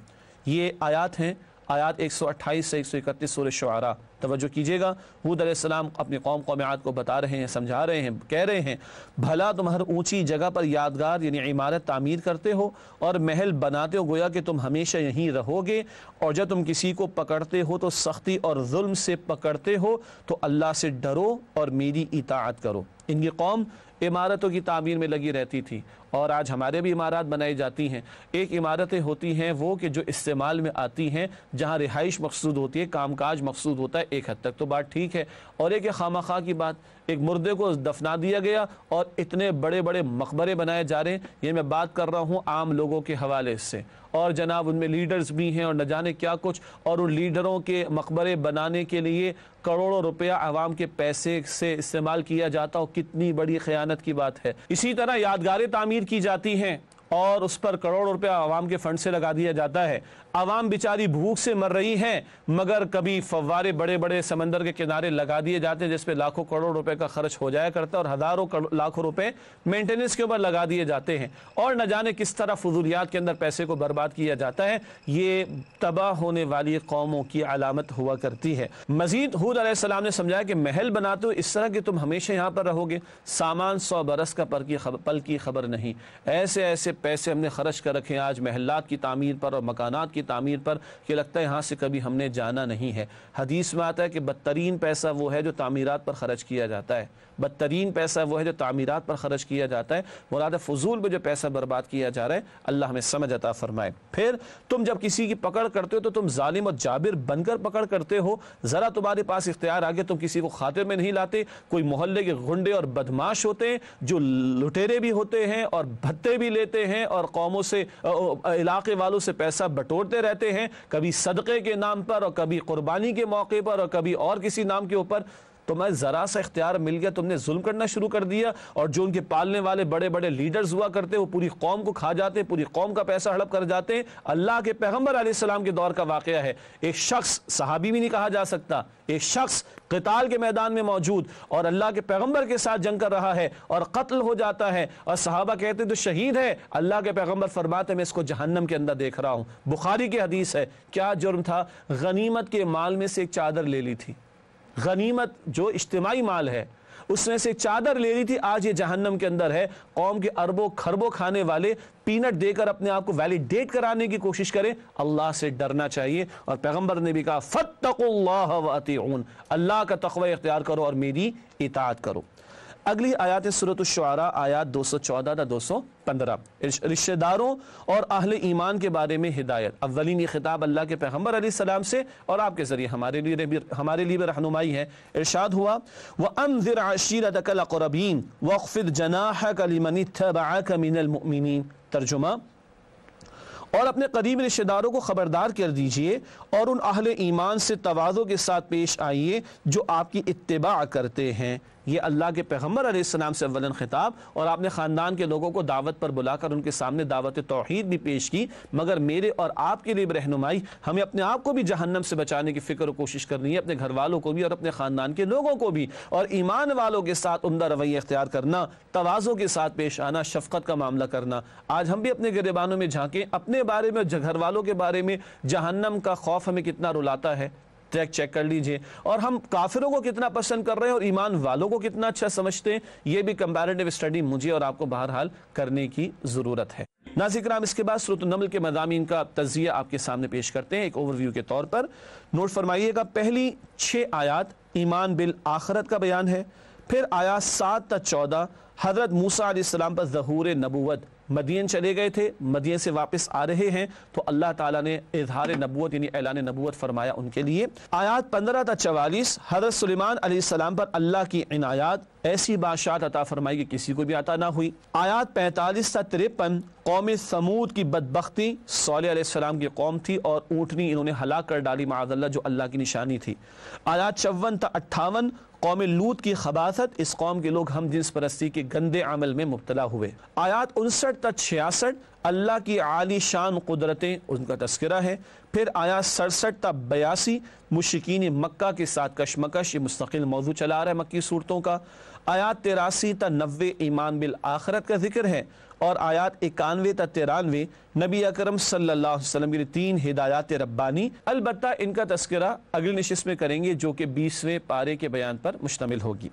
یہ آیات ہیں آیات 128 سے 131 سورہ شعراء۔ توجہ کیجئے گا، ہود علیہ السلام اپنی قوم عاد کو بتا رہے ہیں، سمجھا رہے ہیں، کہہ رہے ہیں بھلا تم ہر اونچی جگہ پر یادگار یعنی عمارت تعمیر کرتے ہو اور محل بناتے ہو گویا کہ تم ہمیشہ یہیں رہو گے، اور جب تم کسی کو پکڑتے ہو تو سختی اور ظلم سے پکڑتے ہو تو اللہ سے ڈرو اور میری اطاعت کرو۔ ان کی قوم عمارتوں کی تعمیر میں لگی رہتی تھی، اور آج ہمارے بھی عمارات بنائی جاتی ہیں۔ ایک عمارتیں ہوتی ہیں وہ کہ جو استعمال میں آتی ہیں، جہاں رہائش مقصود ہوتی ہے، کام کاج مقصود ہوتا ہے، ایک حد تک تو بات ٹھیک ہے، اور ایک خواہ خواہ کی بات، ایک مردے کو دفنا دیا گیا اور اتنے بڑے بڑے مقبرے بنائے جا رہے ہیں۔ یہ میں بات کر رہا ہوں عام لوگوں کے حوالے سے، اور جناب ان میں لیڈرز بھی ہیں اور نہ جانے کیا کچھ، اور ان لیڈروں کے مقبرے بنانے کے لیے کروڑوں روپیہ عوام کے پیسے سے استعمال کیا جاتا ہو، کتنی بڑی خیانت کی بات ہے۔ اسی طرح یادگاریں تعمیر کی جاتی ہیں اور اس پر کروڑ روپیہ عوام کے فنڈ سے لگا دیا جاتا ہے۔ عوام بیچاری بھوک سے مر رہی ہیں، مگر کبھی فوارے بڑے بڑے سمندر کے کنارے لگا دیے جاتے ہیں جس پہ لاکھوں کروڑ روپے کا خرچ ہو جایا کرتا ہے، اور ہزاروں لاکھوں روپے مینٹیننس کے اوپر لگا دیے جاتے ہیں، اور نہ جانے کس طرح فضولیات کے اندر پیسے کو برباد کیا جاتا ہے۔ یہ تباہ ہونے والی قوموں کی علامت ہوا کرتی ہے۔ مزید ہود علیہ السلام نے سمجھایا کہ محل بناتے ہو اس طرح کہ تم ہمیشہ یہاں پر رہو گے، سامان 100 برس کا پل کی خبر نہیں۔ ایسے ایسے پیسے ہم نے خرچ کر رکھے ہیں آج محلات کی تعمیر پر اور مکانات کی تعمیر پر کہ لگتا ہے یہاں سے کبھی ہم نے جانا نہیں ہے۔ حدیث میں آتا ہے کہ بدترین پیسہ وہ ہے جو تعمیرات پر خرچ کیا جاتا ہے، بدترین پیسہ وہ ہے جو تعمیرات پر خرچ کیا جاتا ہے۔ مراد فضول میں جو پیسہ برباد کیا جا رہا ہے، اللہ ہمیں سمجھ عطا فرمائے۔ پھر تم جب کسی کی پکڑ کرتے ہو تو تم ظالم اور جابر بن کر پکڑ کرتے ہو، ذرا تمہارے پاس اختیار آگے تم کسی کو خاطر میں نہیں لاتے۔ کوئی محلے کے غنڈے اور بدماش ہوتے ہیں جو لٹیرے بھی ہوتے ہیں اور بھتے بھی لیتے ہیں اور قوموں سے علاقے والوں سے پیسہ بٹورتے رہتے ہیں، کبھی صدقے کے نام پر اور کبھی قربانی کے موقع پر اور کبھی اور کسی نام کے اوپر۔ تمہیں ذرا سا اختیار مل گیا، تم نے ظلم کرنا شروع کر دیا، اور جو ان کے پالنے والے بڑے بڑے لیڈرز ہوا کرتے وہ پوری قوم کو کھا جاتے، پوری قوم کا پیسہ ہڑپ کر جاتے ہیں۔ اللہ کے پیغمبر علیہ السلام کے دور کا واقعہ ہے، ایک شخص، صحابی بھی نہیں کہا جا سکتا، ایک شخص قتال کے میدان میں موجود اور اللہ کے پیغمبر کے ساتھ جنگ کر رہا ہے اور قتل ہو جاتا ہے، اور صحابہ کہتے تو شہید ہے، اللہ کے پیغمبر فرماتے میں اس کو جہنم کے اندر دیکھ رہا ہوں۔ بخاری کی حدیث ہے۔ کیا جرم تھا؟ غنیمت کے مال میں سے ایک چادر لے لی تھی، غنیمت جو اجتماعی مال ہے اس میں سے چادر لے لی تھی، آج یہ جہنم کے اندر ہے۔ قوم کے اربوں کھربوں کھانے والے پینٹ دے کر اپنے آپ کو ویلیڈیٹ کرانے کی کوشش کریں۔ اللہ سے ڈرنا چاہیے، اور پیغمبر نے بھی کہا فاتقوا اللہ واطیعون، اللہ کا تقوی اختیار کرو اور میری اطاعت کرو۔ اگلی آیات سورۃ الشعراء آیات 214 تا 215، رشتہ داروں اور اہل ایمان کے بارے میں ہدایت۔ اولین یہ خطاب اللہ کے پیغمبر علیہ السلام سے اور آپ کے ذریعے ہمارے لیے بھی رہنمائی ہے۔ ارشاد ہوا وَأَنذِرْ عَشِيرَتَكَ الْأَقْرَبِينَ وَاخْفِضْ جَنَاحَكَ لِمَنِ اتَّبَعَكَ مِنَ الْمُؤْمِنِينَ۔ ترجمہ، اور اپنے قریب رشتہ داروں کو خبردار کر دیجئے اور ان اہل ایمان سے تواضع کے ساتھ پیش آئیے جو آپ کی اتباع کرتے ہیں۔ یہ اللہ کے پیغمبر علیہ السلام سے اولن خطاب، اور آپ نے خاندان کے لوگوں کو دعوت پر بلا کر ان کے سامنے دعوت توحید بھی پیش کی، مگر میرے اور آپ کے لیے بھی رہنمائی، ہمیں اپنے آپ کو بھی جہنم سے بچانے کی فکر و کوشش کرنی ہے، اپنے گھر والوں کو بھی اور اپنے خاندان کے لوگوں کو بھی، اور ایمان والوں کے ساتھ عمدہ رویہ اختیار کرنا، تواضع کے ساتھ پیش آنا، شفقت کا معاملہ کرنا۔ آج ہم بھی اپنے گریبانوں میں جھانکیں، اپنے بارے میں، گھر والوں کے بارے میں جہنم کا خوف ہمیں کتنا رلاتا ہے، چیک کر لیجئے، اور ہم کافروں کو کتنا پسند کر رہے ہیں اور ایمان والوں کو کتنا اچھا سمجھتے ہیں۔ یہ بھی کمپیریٹیو اسٹڈی مجھے اور آپ کو بہرحال کرنے کی ضرورت ہے۔ ناظرین کرام، اس کے بعد سورۃ النمل کے مضامین کا تجزیہ آپ کے سامنے پیش کرتے ہیں ایک اوور ویو کے طور پر۔ نوٹ فرمائیے گا، پہلی 6 آیات ایمان بالآخرت کا بیان ہے، پھر آیات 7 تا 14 حضرت موسیٰ علیہ السلام پر ظہور نبوت، مدین چلے گئے تھے، مدین سے واپس آ رہے ہیں تو اللہ تعالیٰ نے اظہار نبوت یعنی اعلان نبوت فرمایا ان کے لیے۔ آیات 15 تا 44 حضرت سلیمان علیہ السلام پر اللہ کی عنایات، ایسی بادشاہت عطا فرمائی کہ کسی کو بھی عطا نہ ہوئی۔ آیات 45 تا 53 قوم سمود کی بدبختی، صالح علیہ السلام کی قوم تھی اور اونٹنی انہوں نے ہلاک کر ڈالی معاذ اللہ، جو اللہ کی نشانی تھی۔ آیات 54 تا 58 قوم لوط کی خباثت، اس قوم کے لوگ ہم جنس پرستی کے گندے عمل میں مبتلا ہوئے۔ آیات 59 تا 66 اللہ کی عالی شان قدرتیں، ان کا تذکرہ ہے۔ پھر آیات 67 تا 82 مشرکین مکہ کے ساتھ کشمکش، یہ مستقل موضوع چلا رہا ہے مکی صورتوں کا۔ آیات 83 تا 90 ایمان بالآخرت کا ذکر ہے، اور آیات 91 تا 93 نبی اکرم صلی اللہ علیہ وسلم کی 3 ہدایات ربانی، البتہ ان کا تذکرہ اگلی نشست میں کریں گے جو کہ 20ویں پارے کے بیان پر مشتمل ہوگی۔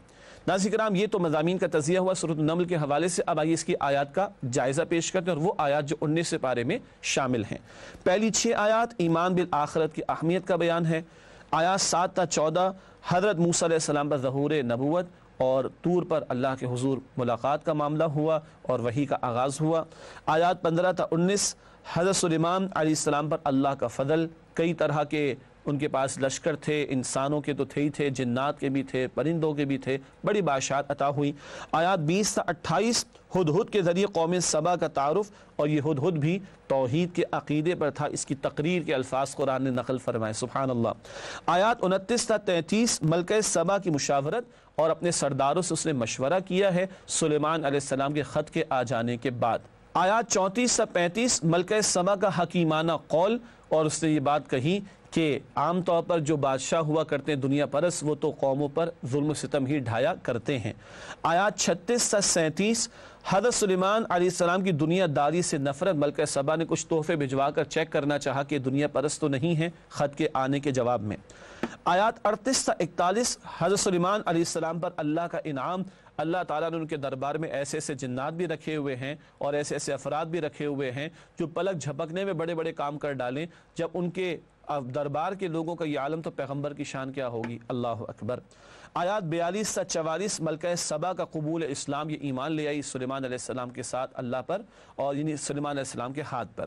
ناظرین کرام، یہ تو مضامین کا تجزیہ ہوا سورۃ النمل کے حوالے سے۔ اب آئیے اس کی آیات کا جائزہ پیش کرتے ہیں، اور وہ آیات جو 19 پارے میں شامل ہیں۔ پہلی 6 آیات ایمان بالآخرت کی اہمیت کا بیان ہے۔ آیات 7 تا 14 حضرت موسیٰ علیہ السلام پر ظہور نبوت اور طور پر اللہ کے حضور ملاقات کا معاملہ ہوا اور وحی کا آغاز ہوا۔ آیات 15 تا 19 حضرت سلیمان علیہ السلام پر اللہ کا فضل، کئی طرح کے ان کے پاس لشکر تھے، انسانوں کے تو تھے ہی تھے، جنات کے بھی تھے، پرندوں کے بھی تھے، بڑی بادشاہت عطا ہوئی۔ آیات 20 تا 28 ہدہد کے ذریعے قوم سبا کا تعارف، اور یہ ہدہد بھی توحید کے عقیدے پر تھا، اس کی تقریر کے الفاظ قرآن نے نقل فرمائے، سبحان اللہ۔ آیات 29 تا 33 ملکہ سبا کی مشاورت، اور اپنے سرداروں سے اس نے مشورہ کیا ہے سلیمان علیہ السلام کے خط کے آ جانے کے بعد۔ آیات 34 تا 35 ملکہ سبا کا حکیمانہ قول، اور اس نے یہ بات کہی کہ عام طور پر جو بادشاہ ہوا کرتے ہیں دنیا پرست، وہ تو قوموں پر ظلم و ستم ہی ڈھایا کرتے ہیں۔ آیات 36 تا 37 حضرت سلیمان علیہ السلام کی دنیا داری سے نفرت، ملکہ سبا نے کچھ تحفے بھجوا کر چیک کرنا چاہا کہ دنیا پرست تو نہیں ہیں خط کے آنے کے جواب میں۔ آیات 38 تا 41 حضرت سلیمان علیہ السلام پر اللہ کا انعام، اللہ تعالیٰ نے ان کے دربار میں ایسے ایسے جنات بھی رکھے ہوئے ہیں اور ایسے ایسے افراد بھی رکھے ہوئے ہیں جو پلک جھپکنے میں بڑے بڑے کام کر ڈالیں۔ جب ان کے دربار کے لوگوں کا یہ عالم تو پیغمبر کی شان کیا ہوگی، اللہ اکبر۔ آیات 42 تا 44 ملکہ سبا کا قبول اسلام، یہ ایمان لے آئی سلیمان علیہ السلام کے ساتھ اللہ پر، اور یعنی سلیمان علیہ السلام کے ہاتھ پر۔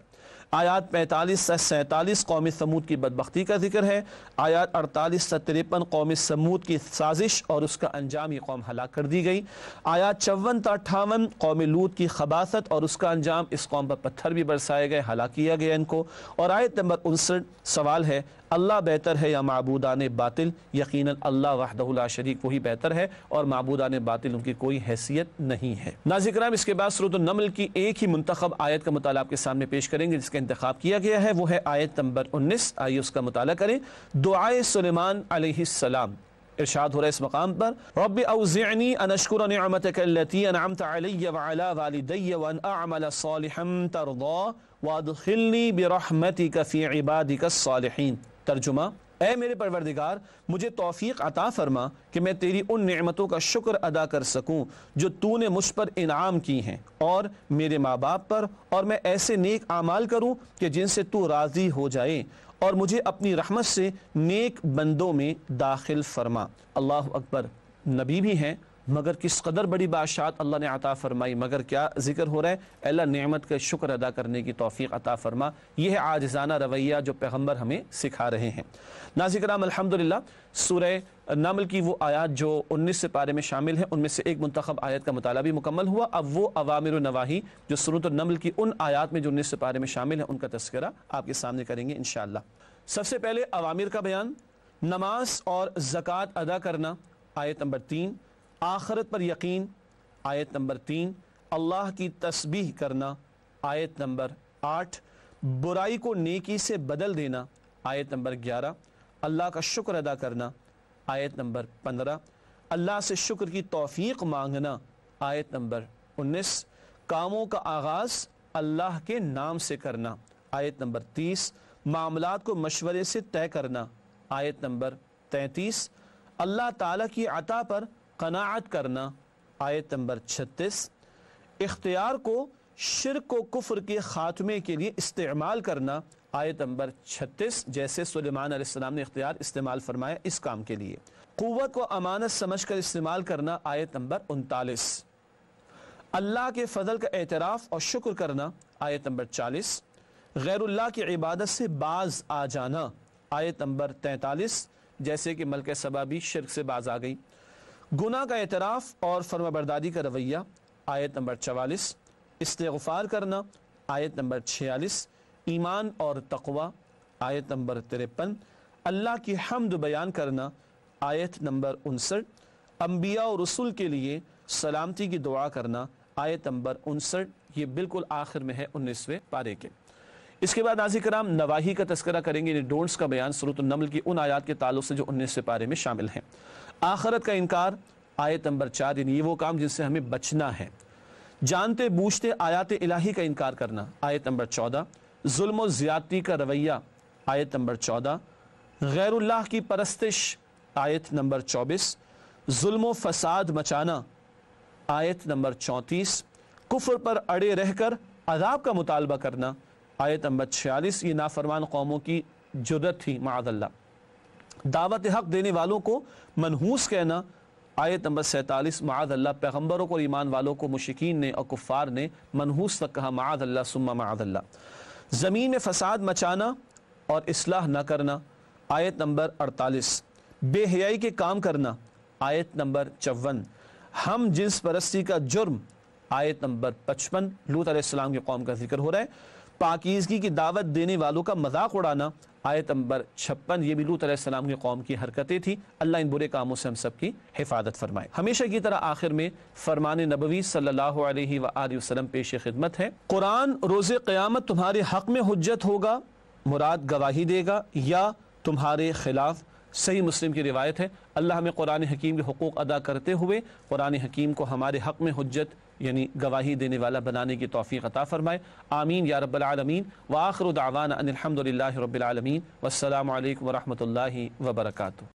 آیات 45 تا 47 قوم سمود کی بدبختی کا ذکر ہے۔ آیات 48 تا 53 قوم سمود کی سازش اور اس کا انجام، یہ قوم ہلاک کر دی گئی۔ آیات 54 تا 58 قوم لوط کی خباثت اور اس کا انجام، اس قوم پر پتھر بھی برسائے گئے، ہلاک کیا گیا ان کو۔ اور آیت نمبر 59 سوال ہے، اللہ بہتر ہے یا معبودان باطل؟ یقیناً اللہ وحدہ لا شریک وہی بہتر ہے، اور معبودان باطل ان کی کوئی حیثیت نہیں ہے۔ ناظرین کرام، اس کے بعد سورۃ النمل کی ایک ہی منتخب آیت کا مطالعہ آپ کے سامنے پیش کریں گے جس کا انتخاب کیا گیا ہے، وہ ہے آیت نمبر 19۔ آئیے اس کا مطالعہ کریں۔ دعائے سلیمان علیہ السلام، ارشاد ہو رہا ہے اس مقام پر، رب اوزعنی ان اشکر نعمتک التی انعمت علی وعلی والدی وان اعمل صالحا ترضا وادخلنی برحمتک فی عبادک الصالحین۔ ترجمہ، اے میرے پروردگار، مجھے توفیق عطا فرما کہ میں تیری ان نعمتوں کا شکر ادا کر سکوں جو تو نے مجھ پر انعام کی ہیں، اور میرے ماں باپ پر، اور میں ایسے نیک اعمال کروں کہ جن سے تو راضی ہو جائے، اور مجھے اپنی رحمت سے نیک بندوں میں داخل فرما۔ اللہ اکبر، نبی بھی ہیں مگر کس قدر بڑی بادشاہت اللہ نے عطا فرمائی، مگر کیا ذکر ہو رہا ہے، اللہ نعمت کا شکر ادا کرنے کی توفیق عطا فرما۔ یہ ہے عاجزانہ رویہ جو پیغمبر ہمیں سکھا رہے ہیں۔ ناظرین کرام، الحمدللہ سورہ نمل کی وہ آیات جو 19 پارے میں شامل ہیں، ان میں سے ایک منتخب آیت کا مطالعہ بھی مکمل ہوا۔ اب وہ اوامر و نواہی جو سورۃ النمل کی ان آیات میں جو 19 پارے میں شامل ہیں، ان کا تذکرہ آپ کے سامنے کریں گے انشاءاللہ۔ سب سے پہلے اوامر کا بیان، نماز اور زکوٰۃ ادا کرنا، آیت نمبر 3۔ آخرت پر یقین، آیت نمبر 3۔ اللہ کی تسبیح کرنا، آیت نمبر 8۔ برائی کو نیکی سے بدل دینا، آیت نمبر 11۔ اللہ کا شکر ادا کرنا، آیت نمبر 15۔ اللہ سے شکر کی توفیق مانگنا، آیت نمبر 19۔ کاموں کا آغاز اللہ کے نام سے کرنا، آیت نمبر 30۔ معاملات کو مشورے سے طے کرنا، آیت نمبر 33۔ اللہ تعالیٰ کی عطا پر قناعت کرنا، آیت نمبر 36۔ اختیار کو شرک و کفر کے خاتمے کے لیے استعمال کرنا، آیت نمبر 36، جیسے سلیمان علیہ السلام نے اختیار استعمال فرمایا اس کام کے لیے۔ قوت کو امانت سمجھ کر استعمال کرنا، آیت نمبر 39۔ اللہ کے فضل کا اعتراف اور شکر کرنا، آیت نمبر 40۔ غیر اللہ کی عبادت سے باز آ جانا، آیت نمبر 43، جیسے کہ ملکہ سبا بھی شرک سے باز آ گئی۔ گناہ کا اعتراف اور فرمانبرداری کا رویہ، آیت نمبر 44۔ استغفار کرنا، آیت نمبر 46۔ ایمان اور تقوی، آیت نمبر 53۔ اللہ کی حمد بیان کرنا، آیت نمبر 59۔ انبیاء اور رسول کے لیے سلامتی کی دعا کرنا، آیت نمبر 59۔ یہ بالکل آخر میں ہے 19ویں پارے کے۔ اس کے بعد ناظرین کرام نواہی کا تذکرہ کریں گے، یعنی ڈونٹس کا بیان سورۃ النمل کی ان آیات کے تعلق سے جو 19ویں پارے میں شامل ہیں۔ آخرت کا انکار، آیت نمبر 4، یعنی یہ وہ کام جن سے ہمیں بچنا ہے۔ جانتے بوجھتے آیات الہی کا انکار کرنا، آیت نمبر 14۔ ظلم و زیادتی کا رویہ، آیت نمبر 14۔ غیر اللہ کی پرستش، آیت نمبر 24۔ ظلم و فساد مچانا، آیت نمبر 34۔ کفر پر اڑے رہ کر عذاب کا مطالبہ کرنا، آیت نمبر 46۔ یہ نافرمان قوموں کی جرت تھی معاذ اللہ۔ دعوت حق دینے والوں کو منحوس کہنا، آیت نمبر 47۔ معاذ اللہ، پیغمبروں کو اور ایمان والوں کو مشرکین نے اور کفار نے منحوس تک کہا، معاذ اللہ ثم معاذ اللہ۔ زمین میں فساد مچانا اور اصلاح نہ کرنا، آیت نمبر 48۔ بے حیائی کے کام کرنا، آیت نمبر 54۔ ہم جنس پرستی کا جرم، آیت نمبر 55۔ لوط علیہ السلام کی قوم کا ذکر ہو رہا ہے۔ پاکیزگی کی دعوت دینے والوں کا مذاق اڑانا، آیت نمبر 56۔ یہ بھی لوط علیہ السلام کی قوم کی حرکتیں تھیں۔ اللہ ان برے کاموں سے ہم سب کی حفاظت فرمائے۔ ہمیشہ کی طرح آخر میں فرمان نبوی صلی اللہ علیہ وآلہ وسلم پیش خدمت ہے۔ قرآن روز قیامت تمہارے حق میں حجت ہوگا، مراد گواہی دے گا، یا تمہارے خلاف؟ صحیح مسلم کی روایت ہے۔ اللہ ہمیں قرآن حکیم کے حقوق ادا کرتے ہوئے قرآن حکیم کو ہمارے حق میں حجت یعنی گواہی دینے والا بنانے کی توفیق عطا فرمائے، آمین یا رب العالمین۔ وآخر دعوانا ان الحمد للہ رب العالمین، والسلام علیکم ورحمۃ اللہ وبرکاتہ۔